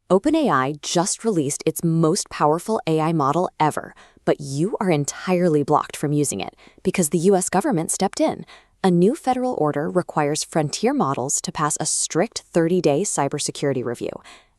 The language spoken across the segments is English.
OpenAI just released its most powerful AI model ever, but you are entirely blocked from using it because the US government stepped in. A new federal order requires frontier models to pass a strict 30-day cybersecurity review.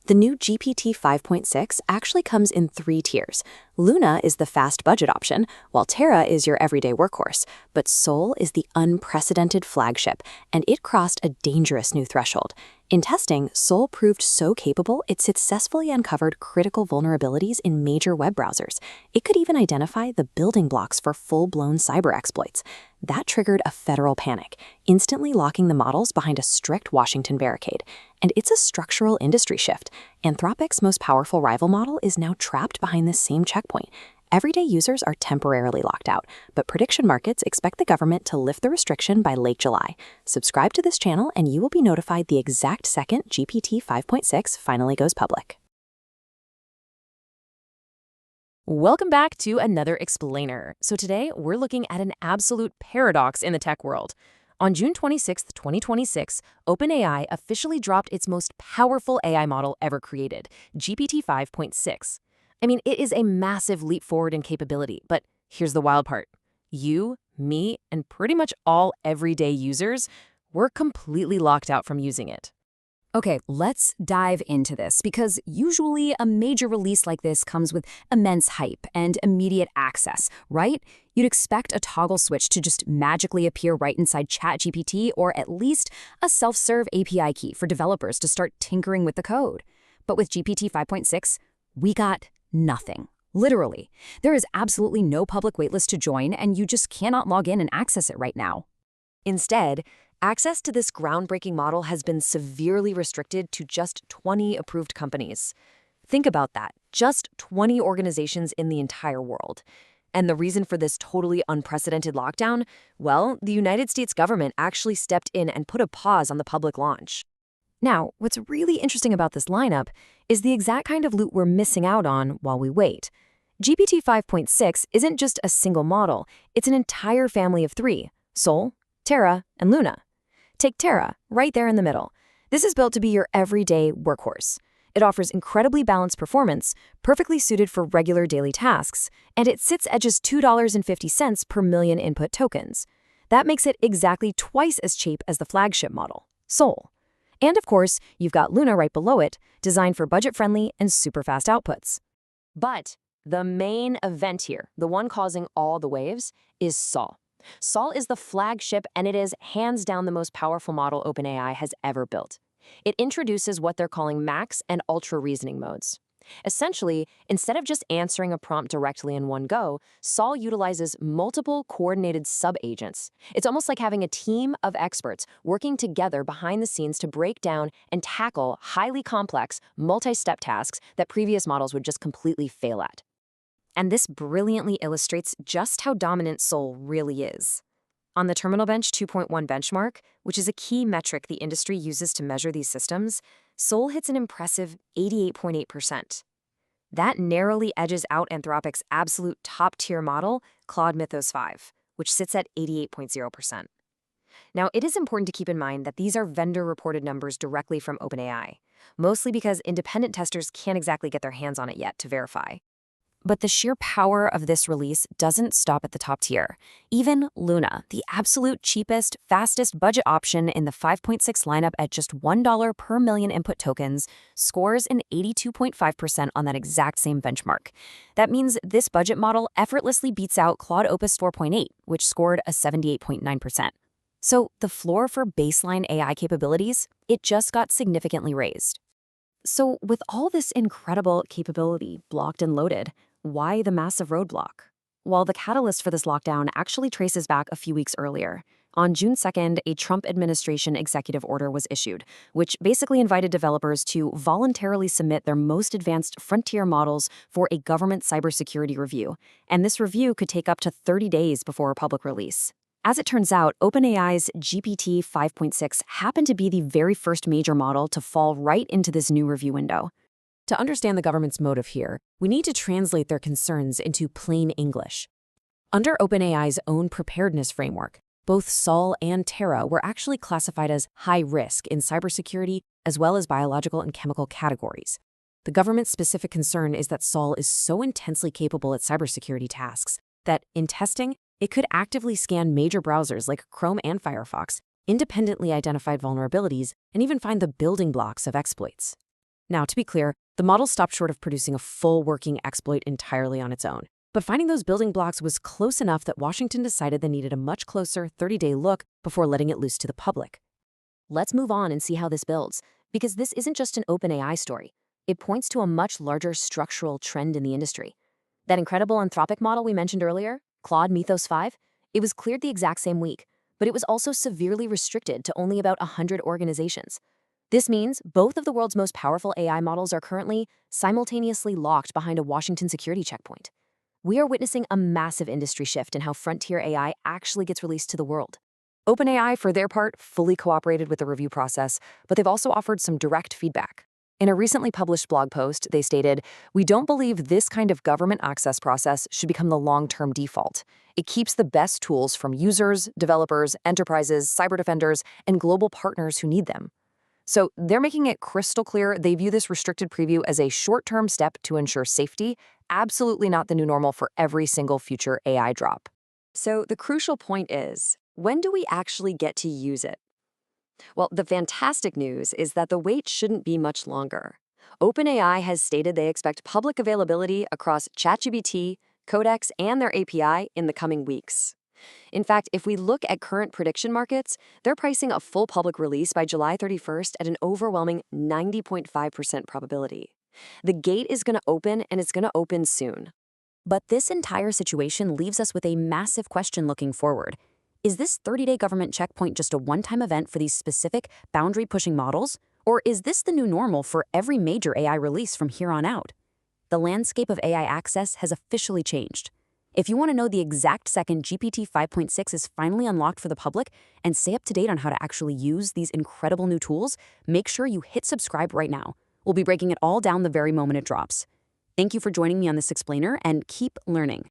The new GPT 5.6 actually comes in 3 tiers. Luna is the fast budget option, while Terra is your everyday workhorse. But Sol is the unprecedented flagship, and it crossed a dangerous new threshold. In testing, Sol proved so capable it successfully uncovered critical vulnerabilities in major web browsers. It could even identify the building blocks for full-blown cyber exploits. That triggered a federal panic, instantly locking the models behind a strict Washington barricade. And it's a structural industry shift. Anthropic's most powerful rival model is now trapped behind this same checkpoint. Everyday users are temporarily locked out, but prediction markets expect the government to lift the restriction by late July. Subscribe to this channel and you will be notified the exact second GPT 5.6 finally goes public. Welcome back to another explainer. So today we're looking at an absolute paradox in the tech world. On June 26, 2026, OpenAI officially dropped its most powerful AI model ever created, GPT 5.6. I mean, it is a massive leap forward in capability, but here's the wild part. You, me, and pretty much all everyday users were completely locked out from using it. Okay, let's dive into this because usually a major release like this comes with immense hype and immediate access, right? You'd expect a toggle switch to just magically appear right inside ChatGPT or at least a self-serve API key for developers to start tinkering with the code. But with GPT 5.6, we got nothing. Literally. There is absolutely no public waitlist to join and you just cannot log in and access it right now. Instead, access to this groundbreaking model has been severely restricted to just 20 approved companies. Think about that, just 20 organizations in the entire world. And the reason for this totally unprecedented lockdown? Well, the United States government actually stepped in and put a pause on the public launch. Now, what's really interesting about this lineup is the exact kind of loot we're missing out on while we wait. GPT 5.6 isn't just a single model, it's an entire family of 3, Sol, Terra, and Luna. Take Terra, right there in the middle. This is built to be your everyday workhorse. It offers incredibly balanced performance, perfectly suited for regular daily tasks, and it sits at just $2.50 per million input tokens. That makes it exactly twice as cheap as the flagship model, Sol. And of course, you've got Luna right below it, designed for budget-friendly and super fast outputs. But the main event here, the one causing all the waves, is Sol. Sol is the flagship, and it is hands down the most powerful model OpenAI has ever built. It introduces what they're calling max and ultra reasoning modes. Essentially, instead of just answering a prompt directly in one go, Sol utilizes multiple coordinated sub-agents. It's almost like having a team of experts working together behind the scenes to break down and tackle highly complex, multi-step tasks that previous models would just completely fail at. And this brilliantly illustrates just how dominant Sol really is. On the Terminal Bench 2.1 benchmark, which is a key metric the industry uses to measure these systems, Sol hits an impressive 88.8%. That narrowly edges out Anthropic's absolute top-tier model, Claude Mythos 5, which sits at 88.0%. Now, it is important to keep in mind that these are vendor-reported numbers directly from OpenAI, mostly because independent testers can't exactly get their hands on it yet to verify. But the sheer power of this release doesn't stop at the top tier. Even Luna, the absolute cheapest, fastest budget option in the 5.6 lineup at just $1 per million input tokens, scores an 82.5% on that exact same benchmark. That means this budget model effortlessly beats out Claude Opus 4.8, which scored a 78.9%. So the floor for baseline AI capabilities, it just got significantly raised. So with all this incredible capability blocked and loaded, why the massive roadblock? Well, the catalyst for this lockdown actually traces back a few weeks earlier. On June 2nd, a Trump administration executive order was issued, which basically invited developers to voluntarily submit their most advanced frontier models for a government cybersecurity review. And this review could take up to 30 days before a public release. As it turns out, OpenAI's GPT 5.6 happened to be the very first major model to fall right into this new review window. To understand the government's motive here, we need to translate their concerns into plain English. Under OpenAI's own preparedness framework, both Sol and Terra were actually classified as high risk in cybersecurity as well as biological and chemical categories. The government's specific concern is that Sol is so intensely capable at cybersecurity tasks that, in testing, it could actively scan major browsers like Chrome and Firefox, independently identify vulnerabilities, and even find the building blocks of exploits. Now, to be clear, the model stopped short of producing a full working exploit entirely on its own. But finding those building blocks was close enough that Washington decided they needed a much closer 30-day look before letting it loose to the public. Let's move on and see how this builds, because this isn't just an OpenAI story. It points to a much larger structural trend in the industry. That incredible Anthropic model we mentioned earlier, Claude Mythos 5, it was cleared the exact same week, but it was also severely restricted to only about 100 organizations. This means both of the world's most powerful AI models are currently simultaneously locked behind a Washington security checkpoint. We are witnessing a massive industry shift in how frontier AI actually gets released to the world. OpenAI, for their part, fully cooperated with the review process, but they've also offered some direct feedback. In a recently published blog post, they stated, "We don't believe this kind of government access process should become the long-term default. It keeps the best tools from users, developers, enterprises, cyber defenders, and global partners who need them." So they're making it crystal clear they view this restricted preview as a short-term step to ensure safety, absolutely not the new normal for every single future AI drop. So the crucial point is, when do we actually get to use it? Well, the fantastic news is that the wait shouldn't be much longer. OpenAI has stated they expect public availability across ChatGPT, Codex, and their API in the coming weeks. In fact, if we look at current prediction markets, they're pricing a full public release by July 31st at an overwhelming 90.5% probability. The gate is going to open, and it's going to open soon. But this entire situation leaves us with a massive question looking forward. Is this 30-day government checkpoint just a one-time event for these specific, boundary-pushing models? Or is this the new normal for every major AI release from here on out? The landscape of AI access has officially changed. If you want to know the exact second GPT 5.6 is finally unlocked for the public and stay up to date on how to actually use these incredible new tools, make sure you hit subscribe right now. We'll be breaking it all down the very moment it drops. Thank you for joining me on this explainer, and keep learning.